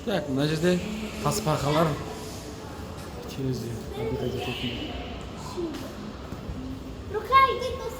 Tak, na razie te haspahalar temizliyor. Hadi de tekniği. Rukay, dito